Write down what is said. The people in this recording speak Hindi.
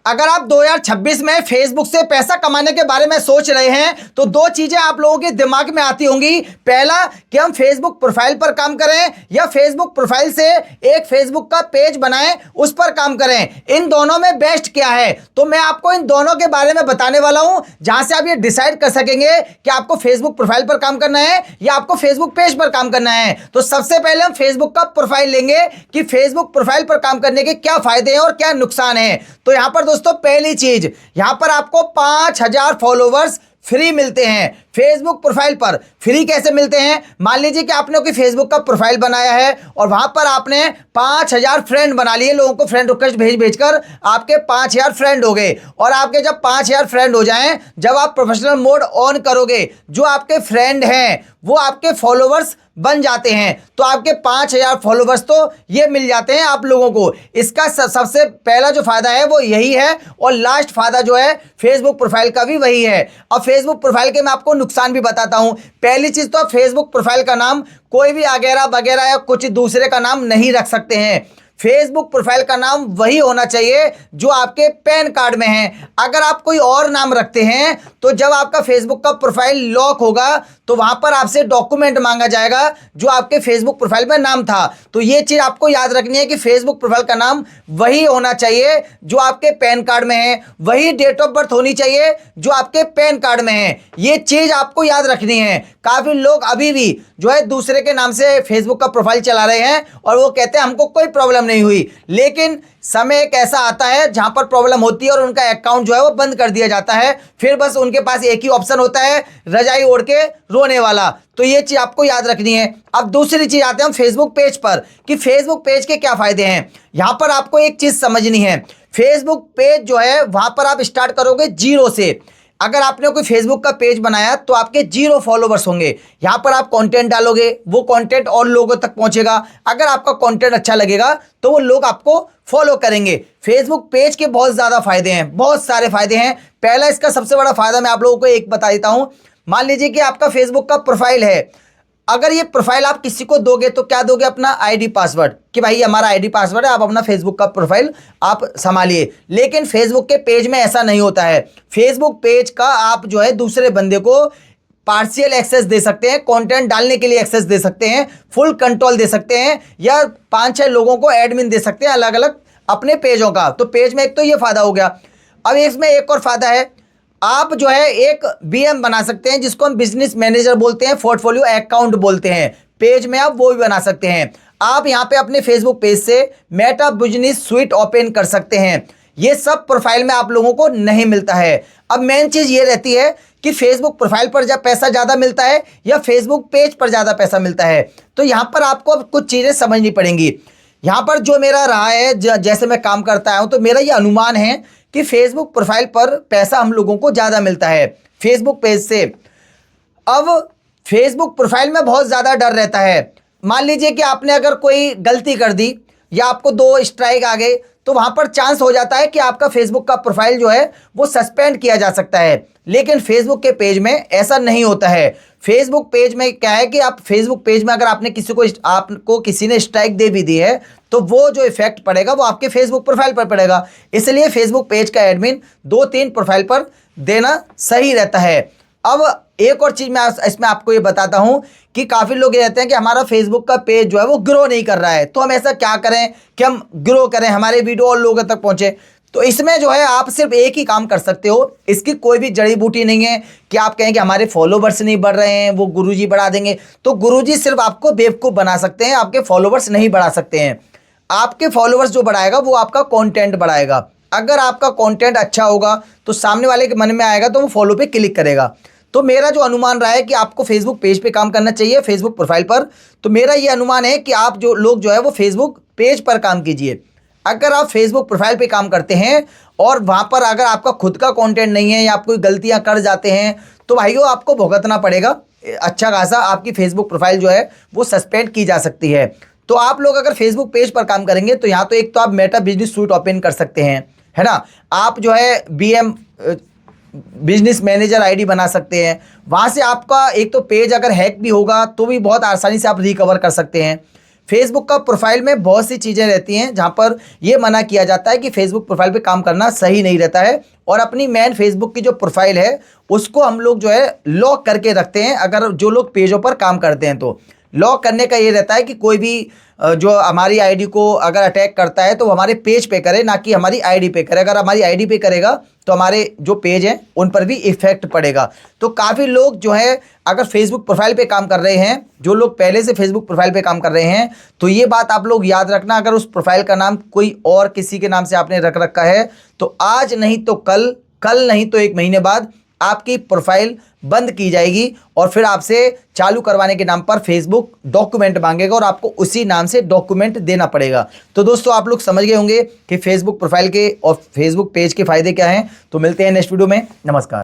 अगर आप 2026 में फेसबुक से पैसा कमाने के बारे में सोच रहे हैं तो दो चीजें आप लोगों के दिमाग में आती होंगी। पहला कि हम फेसबुक प्रोफाइल पर काम करें या फेसबुक प्रोफाइल से एक फेसबुक का पेज बनाएं, उस पर काम करें। इन दोनों में बेस्ट क्या है, तो मैं आपको इन दोनों के बारे में बताने वाला हूं, जहां से आप ये डिसाइड कर सकेंगे कि आपको फेसबुक प्रोफाइल पर काम करना है या आपको फेसबुक पेज पर काम करना है। तो सबसे पहले हम फेसबुक का प्रोफाइल लेंगे कि फेसबुक प्रोफाइल पर काम करने के क्या फायदे हैं और क्या नुकसान है। तो यहां पर दोस्तों पहली चीज, यहां पर आपको 5000 फॉलोवर्स फ्री मिलते हैं फेसबुक प्रोफाइल पर। फ्री कैसे मिलते हैं, मान लीजिए कि आपने कोई फेसबुक का प्रोफाइल बनाया है और वहां पर आपने 5000 फ्रेंड बना लिए, लोगों को फ्रेंड रिक्वेस्ट भेजकर आपके 5000 फ्रेंड हो गए। और आपके जब 5000 फ्रेंड हो जाएं, जब आप प्रोफेशनल मोड ऑन करोगे, जो आपके फ्रेंड हैं वो आपके फॉलोवर्स बन जाते हैं। तो आपके 5000 फॉलोवर्स तो ये मिल जाते हैं आप लोगों को। इसका सबसे पहला जो फायदा है वो यही है, और लास्ट फायदा जो है फेसबुक प्रोफाइल का भी वही है। अब फेसबुक प्रोफाइल के मैं आपको नुकसान भी बताता हूं। पहली चीज तो फेसबुक प्रोफाइल का नाम कोई भी वगैरह वगैरह या कुछ दूसरे का नाम नहीं रख सकते हैं। फेसबुक प्रोफाइल का नाम वही होना चाहिए जो आपके पैन कार्ड में है। अगर आप कोई और नाम रखते हैं तो जब आपका फेसबुक का प्रोफाइल लॉक होगा तो वहां पर आपसे डॉक्यूमेंट मांगा जाएगा जो आपके फेसबुक प्रोफाइल में नाम था। तो ये चीज आपको याद रखनी है कि फेसबुक प्रोफाइल का नाम वही होना चाहिए जो आपके पैन कार्ड में है, वही डेट ऑफ बर्थ होनी चाहिए जो आपके पैन कार्ड में है। ये चीज आपको याद रखनी है। काफी लोग अभी भी जो है दूसरे के नाम से फेसबुक का प्रोफाइल चला रहे हैं और वो कहते हैं हमको कोई प्रॉब्लम नहीं हुई, लेकिन समय एक ऐसा आता है जहां पर प्रॉब्लम होती है और उनका अकाउंट जो है वो बंद कर दिया जाता है। फिर बस उनके पास एक ही ऑप्शन होता है, रजाई ओढ़ के रोने वाला। तो ये चीज आपको याद रखनी है। अब दूसरी चीज आते हैं हम फेसबुक पेज पर कि फेसबुक पेज के क्या फायदे हैं। यहां पर आपको एक चीज समझनी है, फेसबुक पेज जो है वहां पर आप स्टार्ट करोगे जीरो से। अगर आपने कोई फेसबुक का पेज बनाया तो आपके 0 फॉलोवर्स होंगे। यहां पर आप कंटेंट डालोगे, वो कंटेंट और लोगों तक पहुंचेगा। अगर आपका कंटेंट अच्छा लगेगा तो वो लोग आपको फॉलो करेंगे। फेसबुक पेज के बहुत ज्यादा फायदे हैं, बहुत सारे फायदे हैं। पहला इसका सबसे बड़ा फायदा मैं आप लोगों को एक बता देता हूं। मान लीजिए कि आपका फेसबुक का प्रोफाइल है, अगर ये प्रोफाइल आप किसी को दोगे तो क्या दोगे, अपना आईडी पासवर्ड, कि भाई हमारा आईडी पासवर्ड है, आप अपना फेसबुक का प्रोफाइल आप संभालिए। लेकिन फेसबुक के पेज में ऐसा नहीं होता है। फेसबुक पेज का आप जो है दूसरे बंदे को पार्शियल एक्सेस दे सकते हैं, कंटेंट डालने के लिए एक्सेस दे सकते हैं, फुल कंट्रोल दे सकते हैं, या 5-6 लोगों को एडमिन दे सकते हैं अलग अलग अपने पेजों का। तो पेज में एक तो ये फायदा हो गया। अब इसमें एक और फायदा है, आप जो है एक बीएम बना सकते हैं जिसको हम बिजनेस मैनेजर बोलते हैं, पोर्टफोलियो अकाउंट बोलते हैं। पेज में आप वो भी बना सकते हैं। आप यहां पे अपने फेसबुक पेज से मेटा बिजनेस स्वीट ओपन कर सकते हैं। ये सब प्रोफाइल में आप लोगों को नहीं मिलता है। अब मेन चीज ये रहती है कि फेसबुक प्रोफाइल पर जब पैसा ज्यादा मिलता है या फेसबुक पेज पर ज्यादा पैसा मिलता है। तो यहां पर आपको कुछ चीजें समझनी पड़ेंगी। यहां पर जो मेरा रहा है, जैसे मैं काम करता हूं, तो मेरा ये अनुमान है कि फेसबुक प्रोफाइल पर पैसा हम लोगों को ज़्यादा मिलता है फेसबुक पेज से। अब फेसबुक प्रोफाइल में बहुत ज़्यादा डर रहता है। मान लीजिए कि आपने अगर कोई गलती कर दी या आपको 2 स्ट्राइक आ गए तो वहाँ पर चांस हो जाता है कि आपका फेसबुक का प्रोफाइल जो है वो सस्पेंड किया जा सकता है। लेकिन फेसबुक के पेज में ऐसा नहीं होता है। फेसबुक पेज में क्या है कि आप फेसबुक पेज में अगर आपको किसी ने स्ट्राइक दे भी दी है तो वो जो इफेक्ट पड़ेगा वो आपके फेसबुक प्रोफाइल पर पड़ेगा। इसलिए फेसबुक पेज का एडमिन 2-3 प्रोफाइल पर देना सही रहता है। अब एक और चीज मैं इसमें आपको ये बताता हूं कि काफी लोग ये रहते हैं कि हमारा फेसबुक का पेज जो है वो ग्रो नहीं कर रहा है, तो हम ऐसा क्या करें कि हम ग्रो करें, हमारे वीडियो और लोगों तक पहुंचे। तो इसमें जो है आप सिर्फ एक ही काम कर सकते हो। इसकी कोई भी जड़ी बूटी नहीं है कि आप कहें कि हमारे फॉलोवर्स नहीं बढ़ रहे हैं, वो गुरुजी बढ़ा देंगे। तो गुरुजी सिर्फ आपको बेवकूफ बना सकते हैं, आपके फॉलोवर्स नहीं बढ़ा सकते हैं। आपके फॉलोवर्स जो बढ़ाएगा वो आपका कंटेंट बढ़ाएगा। अगर आपका कंटेंट अच्छा होगा तो सामने वाले के मन में आएगा तो वो फॉलो पे क्लिक करेगा। तो मेरा जो अनुमान रहा है कि आपको फेसबुक पेज पे काम करना चाहिए, फेसबुक प्रोफाइल पर। तो मेरा ये अनुमान है कि आप जो लोग जो है वो फेसबुक पेज पर काम कीजिए। अगर आप फेसबुक प्रोफाइल पे काम करते हैं और वहाँ पर अगर आपका खुद का कंटेंट नहीं है या आप कोई गलतियाँ कर जाते हैं तो भाइयों आपको भुगतना पड़ेगा अच्छा खासा। आपकी फेसबुक प्रोफाइल जो है वो सस्पेंड की जा सकती है। तो आप लोग अगर फेसबुक पेज पर काम करेंगे तो यहाँ तो एक तो आप मेटा बिजनेस सूट ओपन कर सकते हैं, है ना। आप जो है बीएम बिजनेस मैनेजर आईडी बना सकते हैं। वहाँ से आपका एक तो पेज अगर हैक भी होगा तो भी बहुत आसानी से आप रिकवर कर सकते हैं। फेसबुक का प्रोफाइल में बहुत सी चीज़ें रहती हैं जहां पर यह मना किया जाता है कि फेसबुक प्रोफाइल पे काम करना सही नहीं रहता है, और अपनी मेन फेसबुक की जो प्रोफाइल है उसको हम लोग जो है लॉक करके रखते हैं। अगर जो लोग पेजों पर काम करते हैं तो लॉक करने का ये रहता है कि कोई भी जो हमारी आईडी को अगर अटैक करता है तो वो हमारे पेज पे करे, ना कि हमारी आईडी पे करे। अगर हमारी आईडी पे करेगा तो हमारे जो पेज हैं उन पर भी इफेक्ट पड़ेगा। तो काफ़ी लोग जो है अगर फेसबुक प्रोफाइल पे काम कर रहे हैं, जो लोग पहले से फेसबुक प्रोफाइल पे काम कर रहे हैं, तो ये बात आप लोग याद रखना, अगर उस प्रोफाइल का नाम कोई और किसी के नाम से आपने रख रखा है तो आज नहीं तो कल, कल नहीं तो 1 महीने बाद आपकी प्रोफाइल बंद की जाएगी और फिर आपसे चालू करवाने के नाम पर फेसबुक डॉक्यूमेंट मांगेगा और आपको उसी नाम से डॉक्यूमेंट देना पड़ेगा। तो दोस्तों आप लोग समझ गए होंगे कि फेसबुक प्रोफाइल के और फेसबुक पेज के फायदे क्या हैं। तो मिलते हैं नेक्स्ट वीडियो में। नमस्कार।